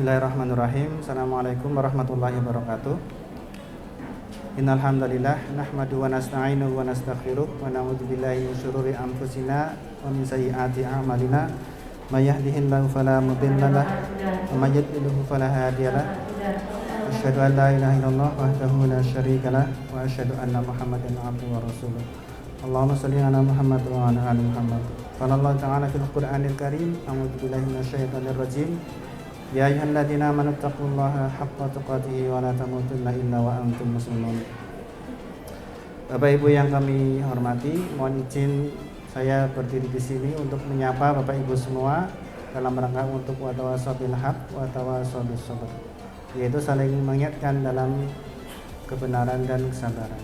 Bismillahirrahmanirrahim. Assalamualaikum warahmatullahi wabarakatuh. Innal hamdalillah nahmaduhu wa nasta'inuhu wa nastaghfiruh wa na'udzu billahi min syururi anfusina wa min sayyiati a'malina. May yahdihillahu fala mudilla lahu wa may yudlil fala hadiya lahu. Asyhadu an la ilaha illallah wahdahu la syarika lahu wa asyhadu anna Muhammadan 'abduhu wa rasuluh. Allahumma shalli ala Muhammad wa ala ali Muhammad. Qala Allah ta'ala fil Qur'anil Karim, a'udzu billahi minasyaitonir rajim. Ya ayyuhalladzina amanu taqullaha haqqa tuqatih wa la tamutunna illa wa antum muslimun. Bapak Ibu yang kami hormati, mohon izin saya berdiri di sini untuk menyapa Bapak Ibu semua dalam rangka untuk watawasau bil haq wa tawasau bis sabr, yaitu saling mengingatkan dalam kebenaran dan kesabaran.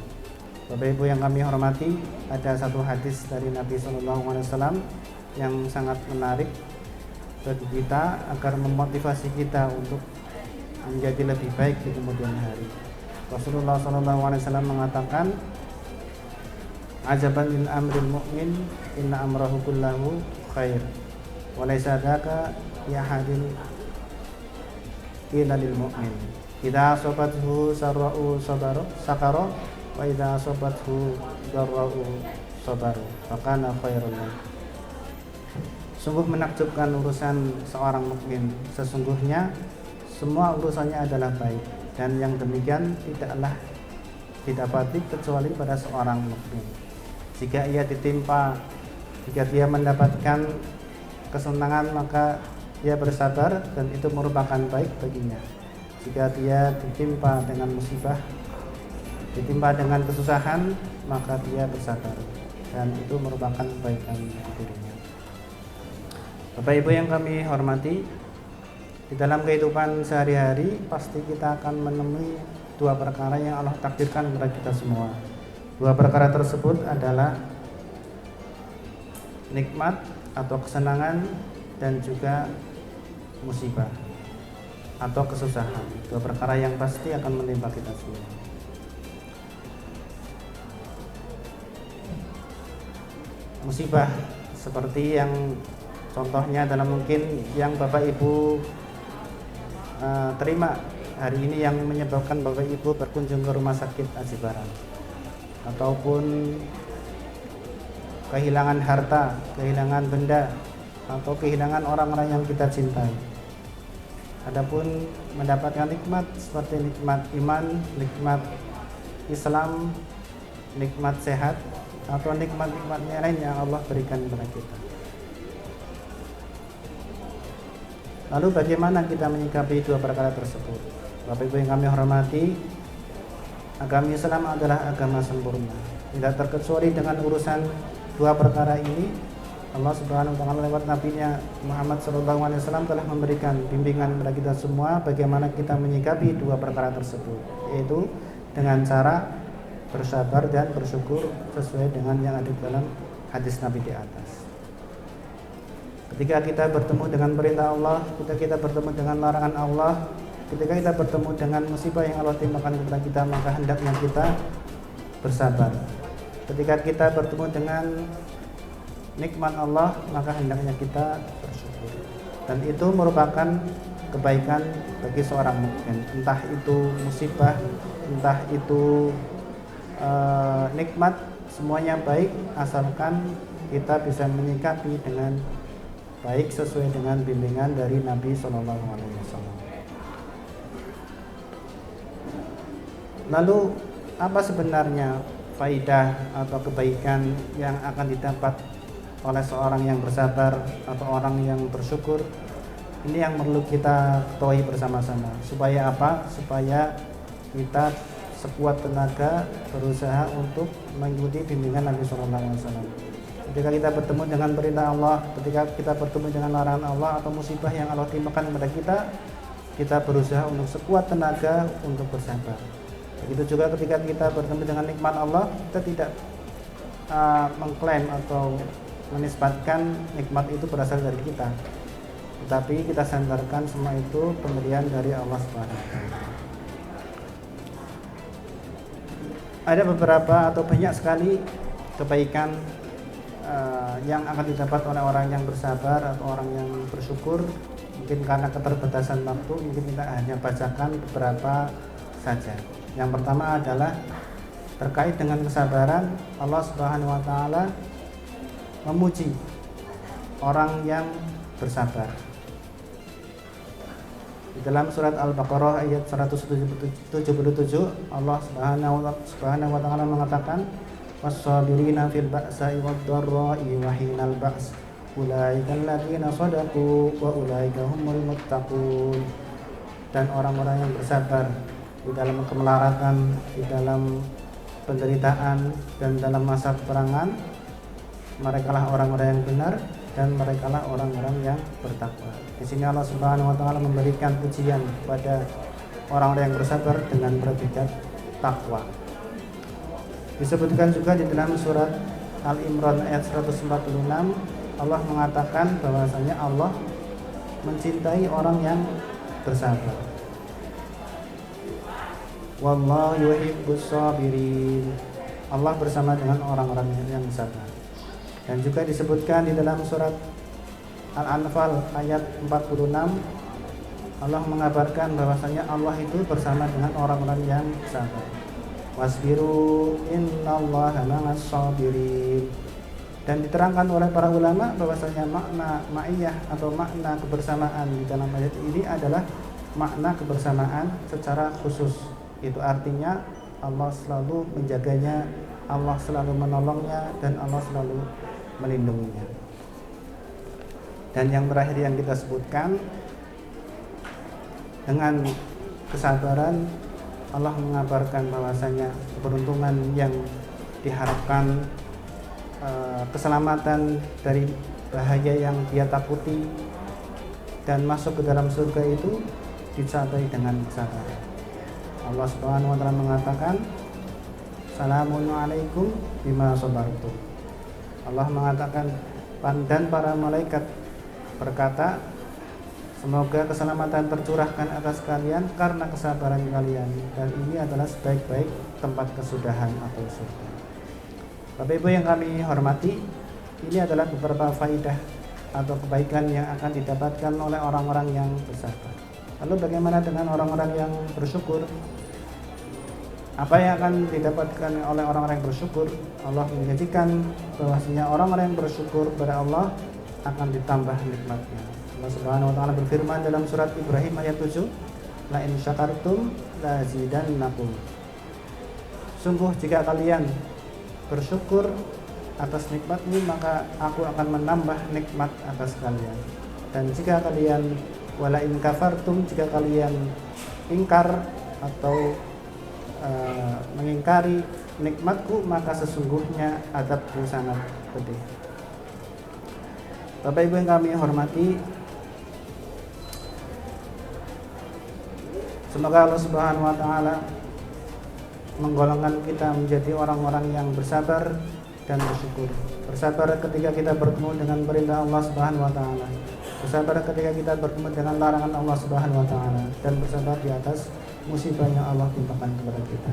Bapak Ibu yang kami hormati, ada satu hadis dari Nabi SAW yang sangat menarik bagi kita agar memotivasi kita untuk menjadi lebih baik di kemudian hari. Rasulullah SAW mengatakan, ajaban lil amril mu'min inna amrahu kullahu khair wa laysa dzaka ya hadin illa lil mu'min idza asabathu sarra'u sakara wa idza asabathu darra'u sabara fakana khairul lahu. Sungguh menakjubkan urusan seorang mukmin. Sesungguhnya semua urusannya adalah baik, dan yang demikian tidaklah didapati kecuali pada seorang mukmin. Jika dia mendapatkan kesenangan, maka dia bersabar dan itu merupakan baik baginya. Jika dia ditimpa dengan musibah, ditimpa dengan kesusahan, maka dia bersabar dan itu merupakan kebaikan dirinya. Bapak Ibu yang kami hormati, di dalam kehidupan sehari-hari pasti kita akan menemui dua perkara yang Allah takdirkan kepada kita semua. Dua perkara tersebut adalah nikmat atau kesenangan dan juga musibah atau kesusahan. Dua perkara yang pasti akan menimpa kita semua. Musibah seperti yang contohnya adalah mungkin yang Bapak Ibu terima hari ini, yang menyebabkan Bapak Ibu berkunjung ke rumah sakit Aji Barang, ataupun kehilangan harta, kehilangan benda, atau kehilangan orang-orang yang kita cintai. Adapun mendapatkan nikmat seperti nikmat iman, nikmat Islam, nikmat sehat, atau nikmat-nikmatnya lain yang Allah berikan kepada kita. Lalu bagaimana kita menyikapi dua perkara tersebut? Bapak Ibu yang kami hormati, agama Islam adalah agama sempurna. Tidak terkecuali dengan urusan dua perkara ini, Allah Subhanahu wa taala lewat nabinya Muhammad SAW telah memberikan bimbingan kepada kita semua bagaimana kita menyikapi dua perkara tersebut, yaitu dengan cara bersabar dan bersyukur sesuai dengan yang ada dalam hadis Nabi di atas. Ketika kita bertemu dengan perintah Allah, ketika kita bertemu dengan larangan Allah, ketika kita bertemu dengan musibah yang Allah timpakan kepada kita, maka hendaknya kita bersabar. Ketika kita bertemu dengan nikmat Allah, maka hendaknya kita bersyukur. Dan itu merupakan kebaikan bagi seorang mukmin. Entah itu musibah, entah itu nikmat, semuanya baik asalkan kita bisa menyikapi dengan baik sesuai dengan bimbingan dari Nabi SAW. Lalu apa sebenarnya faidah atau kebaikan yang akan didapat oleh seorang yang bersabar atau orang yang bersyukur? Ini yang perlu kita ketahui bersama-sama. Supaya apa? Supaya kita sekuat tenaga berusaha untuk mengikuti bimbingan Nabi SAW. Ketika kita bertemu dengan perintah Allah, ketika kita bertemu dengan larangan Allah atau musibah yang Allah timpakan kepada kita, kita berusaha untuk sekuat tenaga untuk bersabar. Begitu juga ketika kita bertemu dengan nikmat Allah, kita tidak mengklaim atau menisbatkan nikmat itu berasal dari kita, tetapi kita sandarkan semua itu pemberian dari Allah Subhanahu wa taala. Ada beberapa atau banyak sekali kebaikan yang akan didapat oleh orang yang bersabar atau orang yang bersyukur Mungkin karena keterbatasan waktu, mungkin kita hanya bacakan beberapa saja. Yang pertama adalah terkait dengan kesabaran. Allah Subhanahu wa taala memuji orang yang bersabar. Di dalam surat Al-Baqarah ayat 177 Allah Subhanahu wa taala mengatakan was-sabirina fil ba'sa'i wad-dharra'i wa hinal ba's ulaika alladziina shadaqu wa ulaika humul muttaqun. Dan orang-orang yang bersabar di dalam kemelaratan, di dalam penderitaan, dan dalam masa peperangan, merekalah orang-orang yang benar dan merekalah orang-orang yang bertakwa. Di sini Allah Subhanahu wa taala memberikan pujian kepada orang-orang yang bersabar dengan predikat takwa. Disebutkan juga di dalam surat Al-Imran ayat 146, Allah mengatakan bahwasanya Allah mencintai orang yang bersabar. Wallahu yuhibbus sabirin. Allah bersama dengan orang-orang yang sabar. Dan juga disebutkan di dalam surat Al-Anfal ayat 46, Allah mengabarkan bahwasanya Allah itu bersama dengan orang-orang yang sabar. Wasbiru innallaha ma'as sabirin. Dan diterangkan oleh para ulama bahwasanya makna ma'iyah atau makna kebersamaan di dalam ayat ini adalah makna kebersamaan secara khusus. Itu artinya Allah selalu menjaganya, Allah selalu menolongnya, dan Allah selalu melindunginya. Dan yang terakhir yang kita sebutkan, dengan kesabaran Allah mengabarkan bahwasanya keberuntungan yang diharapkan, keselamatan dari bahaya yang dia takuti, dan masuk ke dalam surga itu dicapai dengan kesabaran. Allah Subhanahu wa taala mengatakan, "Salamun alaikum bima sabartum." Allah mengatakan, dan para malaikat berkata, semoga keselamatan tercurahkan atas kalian karena kesabaran kalian, dan ini adalah sebaik-baik tempat kesudahan atau surga. Bapak Ibu yang kami hormati, ini adalah beberapa faidah atau kebaikan yang akan didapatkan oleh orang-orang yang bersabar. Lalu bagaimana dengan orang-orang yang bersyukur? Apa yang akan didapatkan oleh orang-orang yang bersyukur? Allah menjanjikan bahwasanya orang-orang yang bersyukur kepada Allah akan ditambah nikmatnya. Allah Subhanahu wa taala berfirman dalam surat Ibrahim ayat 7, "La in syakartum la azidannakum." Sungguh jika kalian bersyukur atas nikmatmu, maka aku akan menambah nikmat atas kalian. Dan jika kalian wala in kafartum, jika kalian ingkar atau mengingkari nikmatku, maka sesungguhnya azabku sangat pedih. Bapak Ibu yang kami hormati, semoga Allah Subhanahu wa taala menggolongkan kita menjadi orang-orang yang bersabar dan bersyukur. Bersabar ketika kita bertemu dengan perintah Allah Subhanahu wa taala. Bersabar ketika kita bertemu dengan larangan Allah Subhanahu wa taala, dan bersabar di atas musibah yang Allah timpakan kepada kita.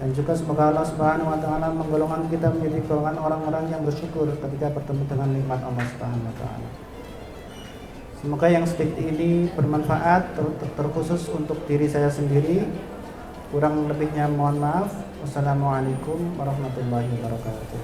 Dan juga semoga Allah Subhanahu wa taala menggolongkan kita menjadi golongan orang-orang yang bersyukur ketika bertemu dengan nikmat Allah Subhanahu wa taala. Semoga yang sedikit ini bermanfaat, terkhusus untuk diri saya sendiri. Kurang lebihnya mohon maaf. Wassalamualaikum warahmatullahi wabarakatuh.